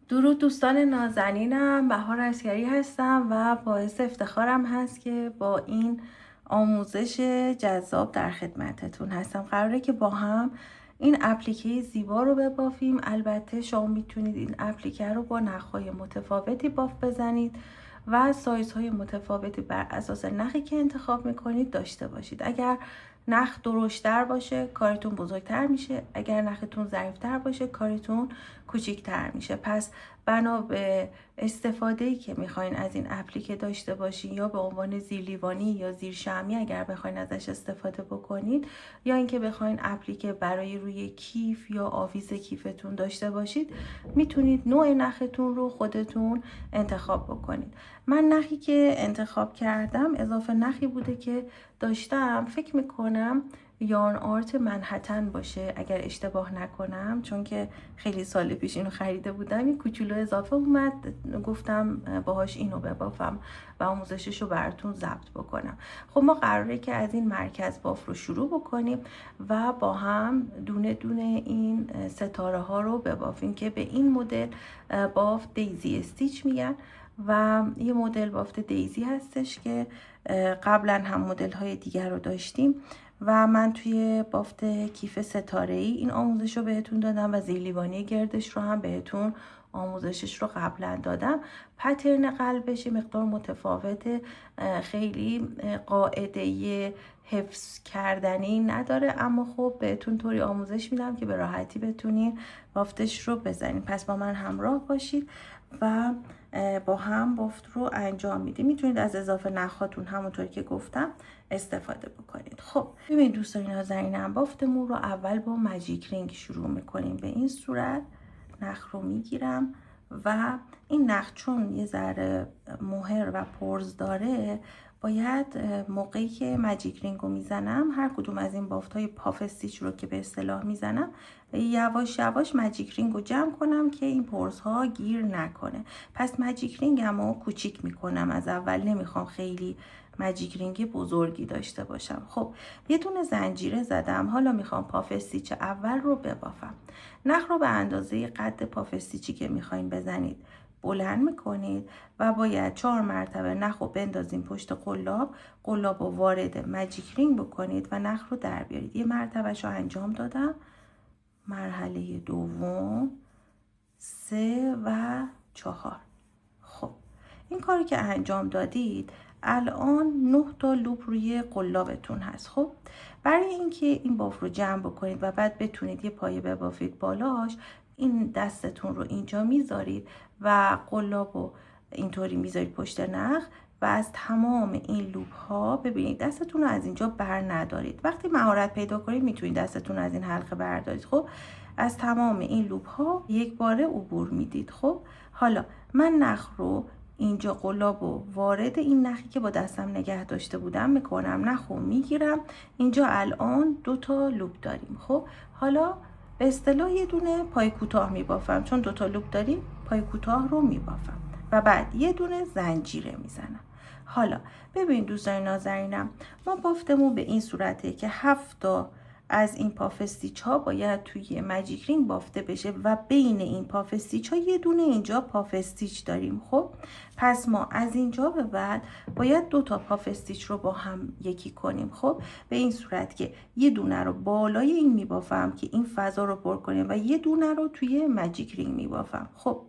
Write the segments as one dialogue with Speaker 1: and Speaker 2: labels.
Speaker 1: درود دوستان نازنینم، بهار عسکری هستم و باعث افتخارم هست که با این آموزش جذاب در خدمتتون هستم. قراره که با هم این اپلیکه زیبا رو ببافیم. البته شما میتونید این اپلیکه رو با نخهای متفاوتی باف بزنید و سایزهای متفاوتی بر اساس نخی که انتخاب میکنید داشته باشید. اگر نخ درشتر باشه کارتون بزرگتر میشه، اگر نختون ظریفتر باشه کارتون کوچیکتر میشه. پس بنا به استفاده‌ای که میخواین از این اپلیکه داشته باشین، یا به عنوان زیرلیوانی یا زیر شمی اگر بخواین ازش استفاده بکنید، یا اینکه بخواین اپلیکه برای روی کیف یا آویز کیفتون داشته باشید، میتونید نوع نختون رو خودتون انتخاب بکنید. من نخی که انتخاب کردم اضافه نخی بوده که داشتم، فکر میکنم یارن آرت منحتن باشه اگر اشتباه نکنم، چون که خیلی سال پیش اینو خریده بودم. این کوچولو اضافه اومد، گفتم باهاش اینو ببافم و آموزشش رو براتون ضبط بکنم. خب ما قراره که از این مرکز باف رو شروع بکنیم و با هم دونه دونه این ستاره ها رو ببافیم که به این مدل باف دیزی استیچ میگن و یه مدل بافت دیزی هستش که قبلا هم مدل های دیگر رو داشتیم و من توی بافت کیف ستاره‌ای این آموزش رو بهتون دادم و زیرلیوانی گردش رو هم بهتون آموزشش رو قبلا دادم. پترن قلبش مقدار متفاوته، خیلی قاعده حفظ کردنی نداره، اما خب بهتون طوری آموزش میدم که به راحتی بتونین بافتش رو بزنین. پس با من همراه باشید و با هم بافت رو انجام میدیم. میتونید از اضافه نخاتون همونطور که گفتم استفاده بکنید. خب ببینید دوستان نازنینم، بافتمون رو اول با ماجیک رینگ شروع میکنیم. به این صورت نخ رو میگیرم و این نخ چون یه ذره مهر و پرز داره، باید موقعی که ماجیک رینگ رو میزنم، هر کدوم از این بافت های پاف استیچ رو که به اصطلاح میزنم، یواش یواش ماجیک رینگ رو جمع کنم که این پرز ها گیر نکنه. پس ماجیک رینگ رو کوچیک میکنم از اول، نمیخوام خیلی ماجیک رینگ بزرگی داشته باشم. خب یه دونه زنجیره زدم، حالا میخوام پاف استیچ اول رو ببافم. نخ رو به اندازه قد پاف استیچی که میخواین بزنید بلند میکنید و باید 4 مرتبه نخ رو بندازیم پشت قلاب، قلاب رو وارد ماجیک رینگ بکنید و نخ رو در بیارید. یه مرتبهش رو انجام دادم، مرحله دوم، 3 و 4. خب این کاری که انجام دادید الان 9 تا لوپ روی قلابتون هست. خب برای اینکه این باف رو جمع بکنید و بعد بتونید یه پایه ببافید بالاش، این دستتون رو اینجا میذارید و قلاب رو اینطوری میذارید پشت نخ و از تمام این لوپ ها ببینید دستتون رو از اینجا بر ندارید. وقتی مهارت پیدا کنید میتونید دستتون رو از این حلقه بردارید. خب از تمام این لوپ ها یک باره عبور میدید. خب حالا من نخ رو اینجا قلاب و وارد این نخی که با دستم نگه داشته بودم میکنم، نخ رو میگیرم. اینجا الان 2 تا لوپ داریم. خب حالا به اصطلاح یه دونه پای کوتاه میبافم، چون 2 تا لوپ داریم پای کوتاه رو میبافم و بعد یه دونه زنجیره میزنم. حالا ببین دوستان نازنینم، ما بافتمون به این صورته که 7 تا از این پاف استیچ ها باید توی ماجیک رینگ بافته بشه و بین این پاف استیچ ها یه دونه اینجا پاف استیچ داریم. خب پس ما از اینجا به بعد باید 2 تا پاف استیچ رو با هم یکی کنیم. خب به این صورت که یه دونه رو بالای این میبافم که این فضا رو پر کنیم و یه دونه رو توی ماجیک رینگ میبافم. خب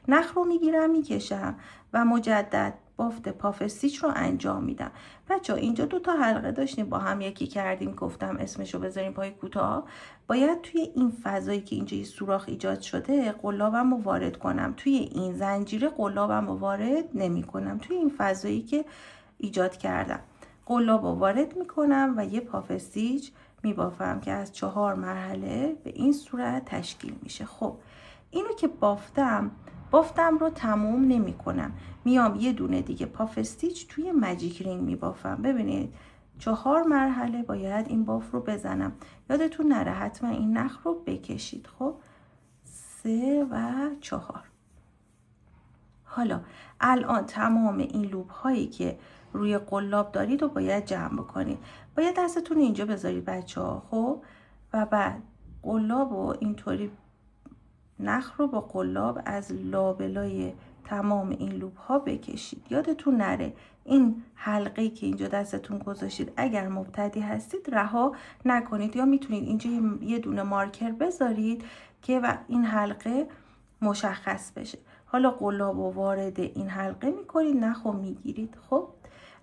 Speaker 1: نخ رو میگیرم میکشم و مجدد بافت پاف استیچ رو انجام میدم. بچه اینجا 2 تا حلقه داشتیم با هم یکی کردیم، گفتم اسمشو بذاریم پای کوتاه. باید توی این فضایی که اینجا یه سوراخ ایجاد شده قلابم رو وارد کنم. توی این زنجیره قلابم رو وارد نمی کنم. توی این فضایی که ایجاد کردم قلاب رو وارد می کنم و یه پاف استیچ می بافم که از 4 مرحله به این صورت تشکیل میشه. خب اینو که بافتم رو تموم نمی کنم، میام یه دونه دیگه پاف استیچ توی ماجیک رینگ می بافم. ببینید 4 مرحله باید این باف رو بزنم. یادتون نره حتما این نخ رو بکشید. خب 3 و 4. حالا الان تمام این لوپ هایی که روی قلاب دارید رو باید جمع بکنید. باید دستتون اینجا بذارید بچه ها. خب و بعد قلاب رو اینطوری نخ رو با قلاب از لابلای تمام این لوپ ها بکشید. یادتون نره این حلقه‌ای که اینجا دستتون گذاشتید اگر مبتدی هستید رها نکنید، یا میتونید اینجا یه دونه مارکر بذارید که و این حلقه مشخص بشه. حالا قلاب رو وارد این حلقه میکنید، نخ رو میگیرید. خب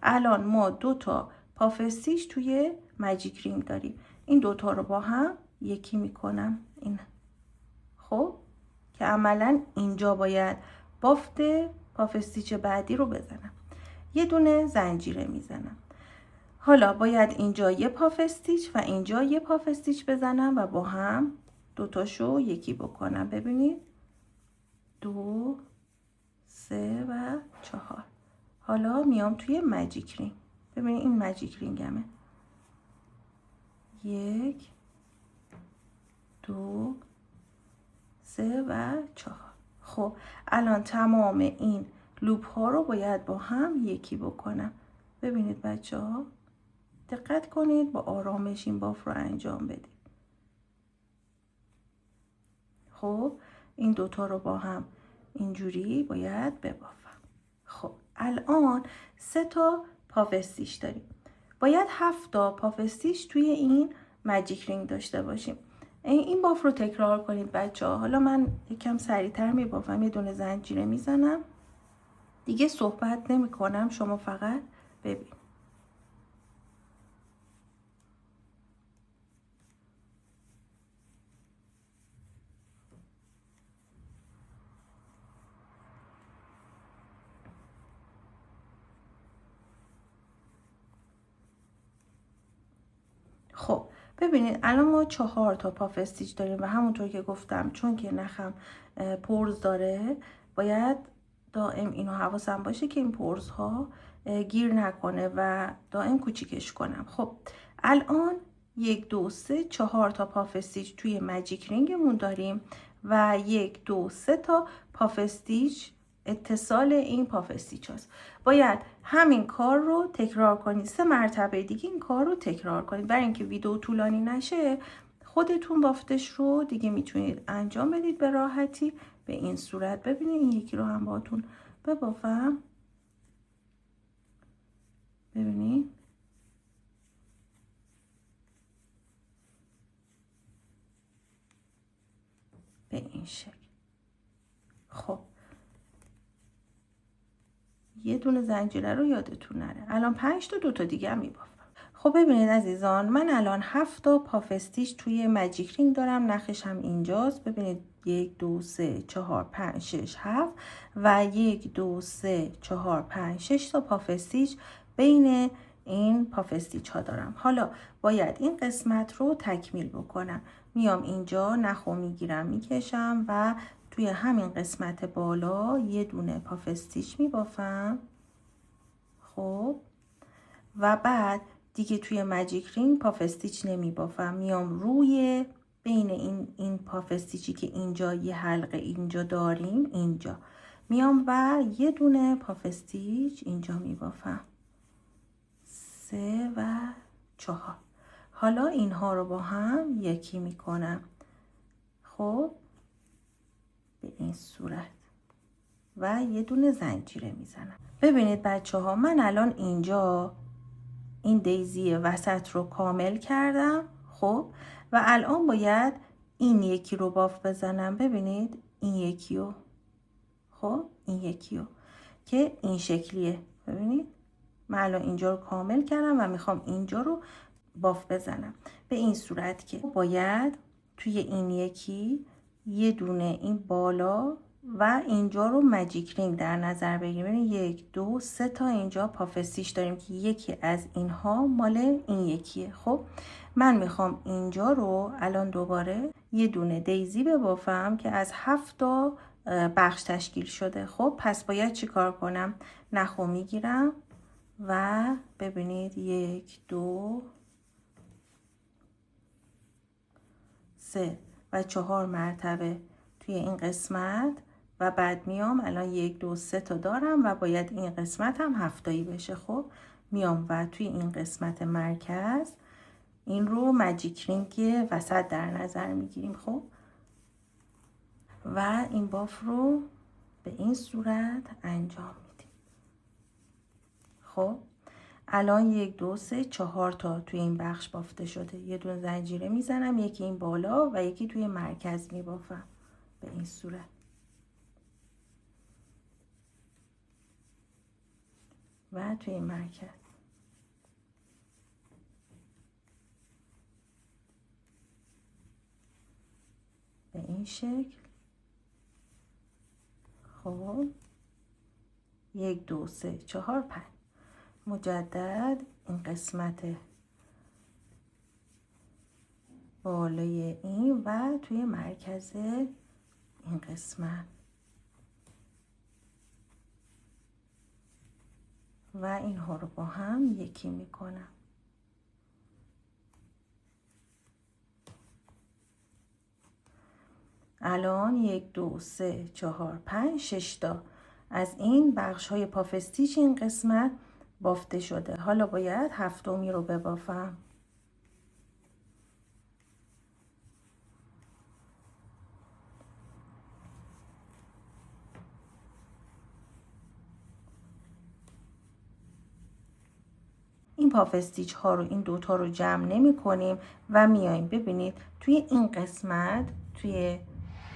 Speaker 1: الان ما 2 تا پافستیش توی ماجیک رینگ داریم. این 2 تا رو با هم یکی میکنم این. خب که عملا اینجا باید بافت پافستیچ بعدی رو بزنم. یه دونه زنجیره میزنم. حالا باید اینجا یه پافستیچ و اینجا یه پافستیچ بزنم و با هم 2 تاشو یکی بکنم. ببینید 2 3 و 4. حالا میام توی ماجیک رینگ. ببینید این ماجیک رینگمه. 1 2 3 و 4. خب الان تمام این لوپ ها رو باید با هم یکی بکنم. ببینید بچه ها دقت کنید، با آرامش این باف رو انجام بدید. خب این 2 تا رو با هم اینجوری باید ببافم. خب الان 3 تا پافستیش داریم. باید 7 تا پافستیش توی این ماجیک رینگ داشته باشیم. این باف رو تکرار کنید بچه ها. حالا من یکم سریعتر میبافم. یه دونه زنجیره میزنم دیگه، صحبت نمی کنم، شما فقط ببین. خب ببینید الان ما 4 تا پافستیچ داریم و همونطور که گفتم چون که نخم پرز داره باید دائم اینو حواسم باشه که این پرز ها گیر نکنه و دائم کوچیکش کنم. خب الان 1 2 3 4 تا پافستیچ توی ماجیک رینگمون داریم و 1 2 3 تا پافستیچ اتصال این پافستیچ هست. باید همین کار رو تکرار کنید 3 مرتبه دیگه این کار رو تکرار کنید. برای اینکه ویدیو طولانی نشه خودتون بافتش رو دیگه میتونید انجام بدید به راحتی به این صورت. ببینید این یکی رو هم باهاتون ببافم. ببینید به این شکل. خب یه دونه زنجیره رو یادتون نره. الان 5 تا 2 تا دیگه هم میبافم. خب ببینید عزیزان من الان 7 تا پافستیچ توی ماجیک رینگ دارم. نخش هم اینجاست. ببینید 1 2 3 4 5 6 7 و 1 2 3 4 5 6 تا پافستیچ بین این پافستیچ ها دارم. حالا باید این قسمت رو تکمیل بکنم. میام اینجا نخو میگیرم میکشم و توی همین قسمت بالا یه دونه پافستیچ میبافم. خب و بعد دیگه توی ماجیک رینگ پافستیچ نمی بافم. میام روی بین این پافستیچی که اینجا یه حلقه اینجا داریم اینجا میام و یه دونه پافستیچ اینجا می بافم. 3 و 4. حالا اینها رو با هم یکی می کنم. خب به این صورت و یه دونه زنجیره می زنم. ببینید بچه ها من الان اینجا این دیزی وسط رو کامل کردم. خب و الان باید این یکی رو باف بزنم. ببینید این یکی رو، خب این یکی رو که این شکلیه. ببینید من الان اینجا رو کامل کردم و میخوام اینجا رو باف بزنم به این صورت که باید توی این یکی یه دونه این بالا و اینجا رو ماجیک رینگ در نظر بگیریم. ببینید 1 2 3 تا اینجا پافستیچ داریم که یکی از اینها مال این یکیه. خب من میخوام اینجا رو الان دوباره یه دونه دیزی ببافم که از 7 تا بخش تشکیل شده. خب پس باید چی کار کنم؟ نخو میگیرم و ببینید 1 2 3 و 4 مرتبه توی این قسمت و بعد میام الان 1 2 3 تا دارم و باید این قسمت هم 7 تایی بشه. خب میام و توی این قسمت مرکز این رو ماجیک رینگ وسط در نظر میگیریم. خب و این باف رو به این صورت انجام میدیم. خب الان 1 2 3 4 تا توی این بخش بافته شده. یه دونه زنجیره میزنم، یکی این بالا و یکی توی مرکز میبافم به این صورت و توی مرکز. به این شکل. خب 1 2 3 4 5 مجدد این قسمت بالای این و توی مرکز این قسمت و اینها رو با هم یکی میکنم. الان 1 2 3 4 5 6 تا از این بخش های پافستیچ این قسمت بافته شده. حالا باید هفتمی رو ببافم. این پافستیچ ها رو، این دوتا رو جمع نمی کنیم و میاییم ببینید توی این قسمت، توی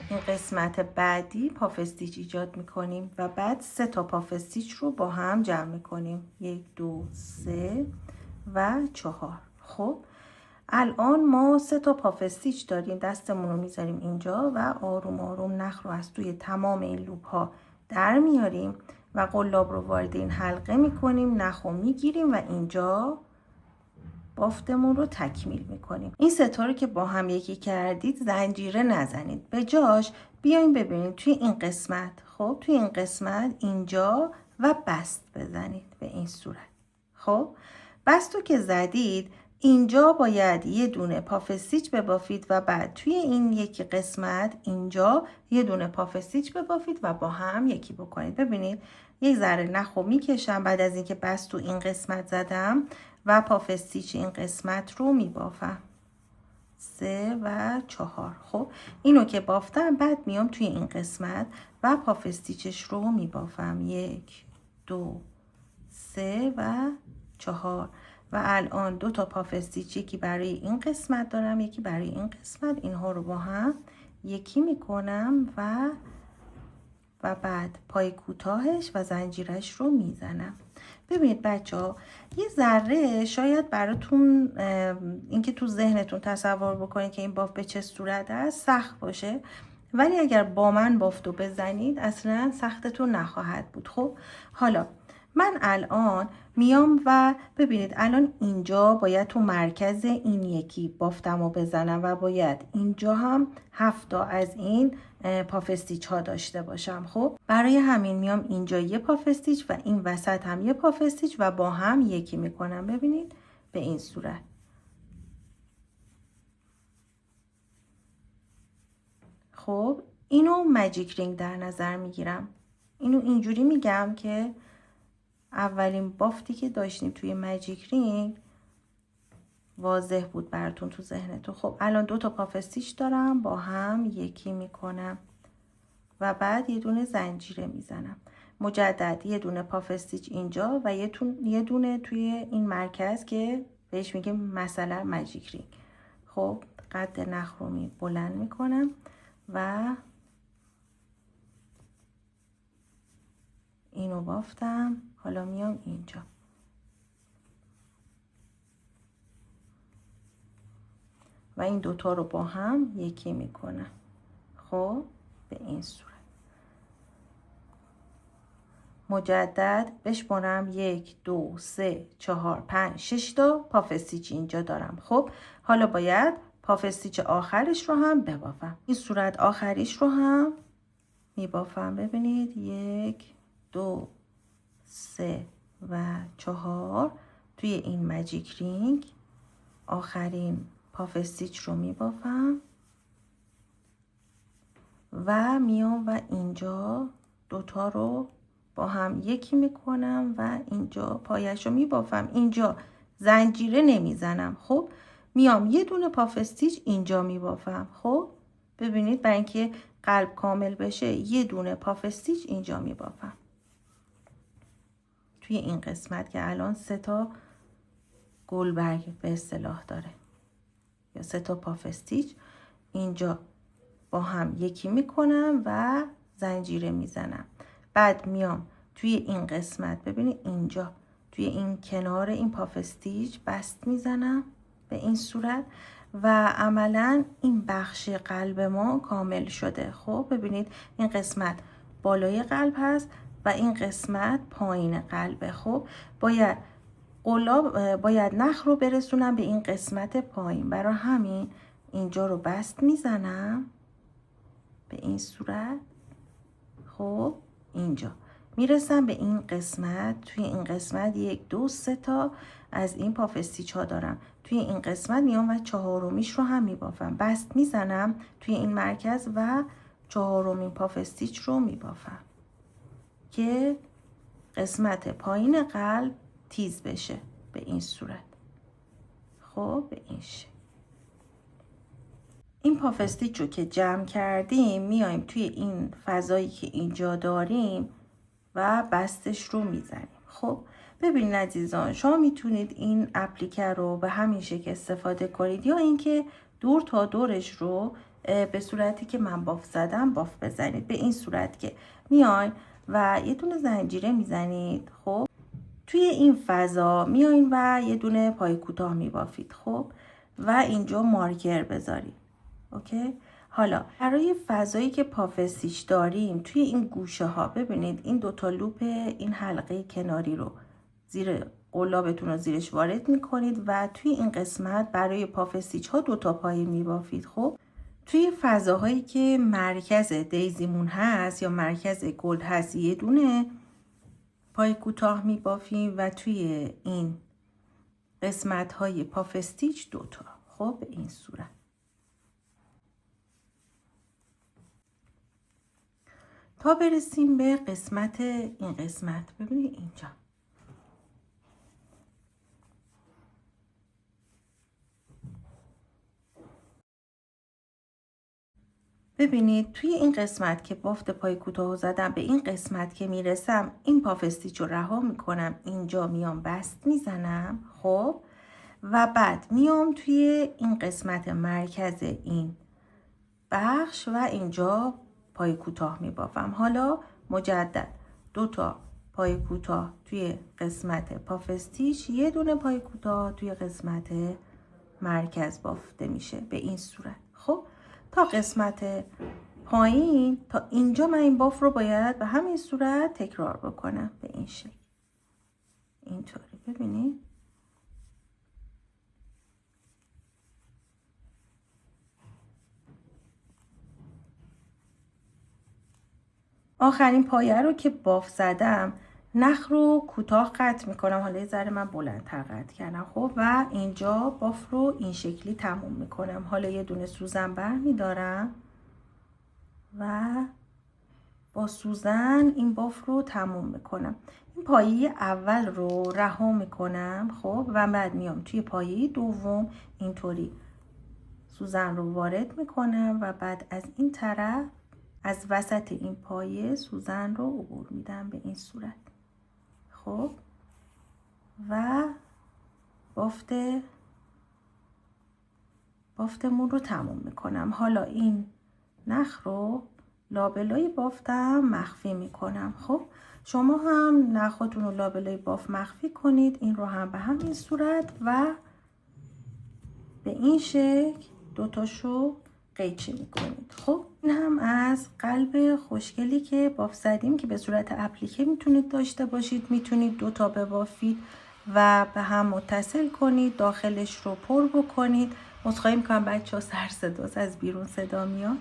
Speaker 1: این قسمت بعدی پافستیچ ایجاد میکنیم و بعد 3 تا پافستیچ رو با هم جمع میکنیم. 1 2 3 و 4. خب الان ما 3 تا پافستیچ داریم. دستمون رو میذاریم اینجا و آروم آروم نخ رو از توی تمام این لوپ ها در میاریم و قلاب رو وارد این حلقه میکنیم، نخ رو میگیریم و اینجا بافتمون رو تکمیل میکنیم. این 3 تا رو که با هم یکی کردید زنجیره نزنید، به جاش بیاین ببینید توی این قسمت. خب توی این قسمت اینجا و بست بزنید به این صورت. خب بست رو که زدید اینجا باید یه دونه پافستیچ ببافید و بعد توی این یکی قسمت اینجا یه دونه پافستیچ ببافید و با هم یکی بکنید. ببینید یک ذره نخو میکشم بعد از اینکه بست تو این قسمت زدم و پافستیچ این قسمت رو میبافم. 3 و 4. خب اینو که بافتم بعد میام توی این قسمت و پافستیچش رو میبافم. 1 2 3 و 4 و الان 2 تا پافستیچ، یکی برای این قسمت دارم یکی برای این قسمت. اینها رو با هم یکی میکنم و بعد پای کوتاهش و زنجیرش رو میزنم. ببینید بچه ها یه ذره شاید براتون اینکه تو ذهنتون تصور بکنید که این باف به چه صورت است سخت باشه، ولی اگر با من بافتو بزنید اصلا سختتون نخواهد بود. خب حالا من الان میام و ببینید الان اینجا باید تو مرکز این یکی بافتم و بزنم و باید اینجا هم 7 تا از این پافستیچ ها داشته باشم. خب برای همین میام اینجا یه پافستیچ و این وسط هم یه پافستیچ و با هم یکی میکنم. ببینید به این صورت. خب اینو ماجیک رینگ در نظر میگیرم. اینو اینجوری میگم که اولین بافتی که داشتیم توی ماجیک رینگ واضح بود براتون تو ذهنتون. خب الان 2 تا پافستیچ دارم با هم یکی میکنم و بعد یه دونه زنجیره میزنم. مجدد یه دونه پافستیچ اینجا و یه دونه توی این مرکز که بهش میگیم مثلا ماجیک رینگ. خب قد نخ رو بلند میکنم و اینو بافتم. حالا میام اینجا و این دوتا رو با هم یکی میکنم. خب به این صورت. مجدد بشمارم 1 2 3 4 5 6 تا پافستیچ اینجا دارم. خب حالا باید پافستیچ آخرش رو هم ببافم. این صورت آخریش رو هم میبافم. ببینید 1 2 3 و 4 توی این ماجیک رینگ آخرین پافستیچ رو میبافم و میام و اینجا دوتا رو با هم یکی میکنم و اینجا پایش رو میبافم. اینجا زنجیره نمیزنم. خب میام یه دونه پافستیچ اینجا میبافم. خب ببینید برای اینکه قلب کامل بشه یه دونه پاف استیچ اینجا میبافم توی این قسمت که الان 3 تا گلبرگ به اصطلاح داره یا 3 تا پاف استیچ اینجا با هم یکی میکنم و زنجیره میزنم. بعد میام توی این قسمت ببینید اینجا توی این کنار این پاف استیچ بست میزنم به این صورت و عملا این بخش قلب ما کامل شده. خب ببینید این قسمت بالای قلب هست و این قسمت پایین قلبه. خب باید نخ رو برسونم به این قسمت پایین، برای همین اینجا رو بست میزنم به این صورت. خب اینجا میرسم به این قسمت، توی این قسمت 1 2 3 تا از این پاف استیچ ها دارم، توی این قسمت میام و 4میش رو هم میبافم، بست میزنم توی این مرکز و 4مین پاف استیچ رو میبافم که قسمت پایین قلب تیز بشه به این صورت. خب به این شکل این پاف استیچ رو که جمع کردیم میایم توی این فضایی که اینجا داریم و بستش رو میزنیم. خب ببینید عزیزان، شما میتونید این اپلیکه رو به همین شکل استفاده کنید یا اینکه دور تا دورش رو به صورتی که من باف زدم باف بزنید، به این صورت که میاین و یه دونه زنجیره میزنید. خب توی این فضا میاین و یه دونه پای کوتاه میبافید. خب و اینجا مارکر بذارید. اوکی. حالا برای فضایی که پاف استیچ داریم توی این گوشه ها ببینید این 2 تا لوپ این حلقه کناری رو زیر قلابتون رو زیرش وارد میکنید و توی این قسمت برای پاف استیچ ها 2 تا پایه میبافید. خب توی فضاهایی که مرکز دیزیمون هست یا مرکز گلد هست یه دونه پای کوتاه میبافیم و توی این قسمت های پاف استیچ 2 تا. خب به این صورت تا برسیم به قسمت این قسمت. ببینید اینجا ببینید توی این قسمت که بافت پای کوتاه زدم به این قسمت که میرسم این پاف استیچ رو رها میکنم، اینجا میام بست میزنم. خب و بعد میام توی این قسمت مرکز این بخش و اینجا پای کوتاه میبافم. حالا مجدد 2 تا پای کوتاه توی قسمت پاف استیچ، یه دونه پای کوتاه توی قسمت مرکز بافته میشه به این صورت. خب تا قسمت پایین تا اینجا من این باف رو باید به همین صورت تکرار بکنم به این شکل. اینطوری ببینید. آخرین پایه رو که باف زدم نخ رو کوتاه قطع میکنم. حالا یه ذره من بلندتر قطع کردم. خب و اینجا باف رو این شکلی تموم میکنم. حالا یه دونه سوزن بر میدارم و با سوزن این باف رو تموم میکنم. این پایه اول رو رها میکنم. خب و بعد میام توی پایه دوم اینطوری سوزن رو وارد میکنم و بعد از این طرف از وسط این پایه سوزن رو عبور میدم به این صورت. خب و بافتمون رو تموم میکنم. حالا این نخ رو لابلای بافتم مخفی میکنم. خب شما هم نخاتون رو لابلای بافت مخفی کنید. این رو هم به همین صورت و به این شکل 2 تاشو قیچی میکنید. خب این هم از قلب خوشگلی که باف زدیم که به صورت اپلیکه میتونید داشته باشید. میتونید 2 تا ببافید و به هم متصل کنید، داخلش رو پر بکنید. عذرخواهی میکنم بچه‌ها سر صداست، از بیرون صدا میاد.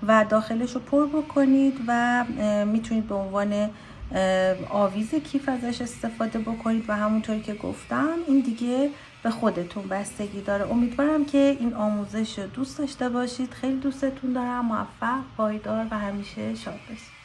Speaker 1: و داخلش رو پر بکنید و میتونید به عنوان آویز کیف ازش استفاده بکنید و همونطوری که گفتم این دیگه به خودتون بستگی داره. امیدوارم که این آموزش رو دوست داشته باشید. خیلی دوستتون دارم. موفق، پایدار و همیشه شاد باشید.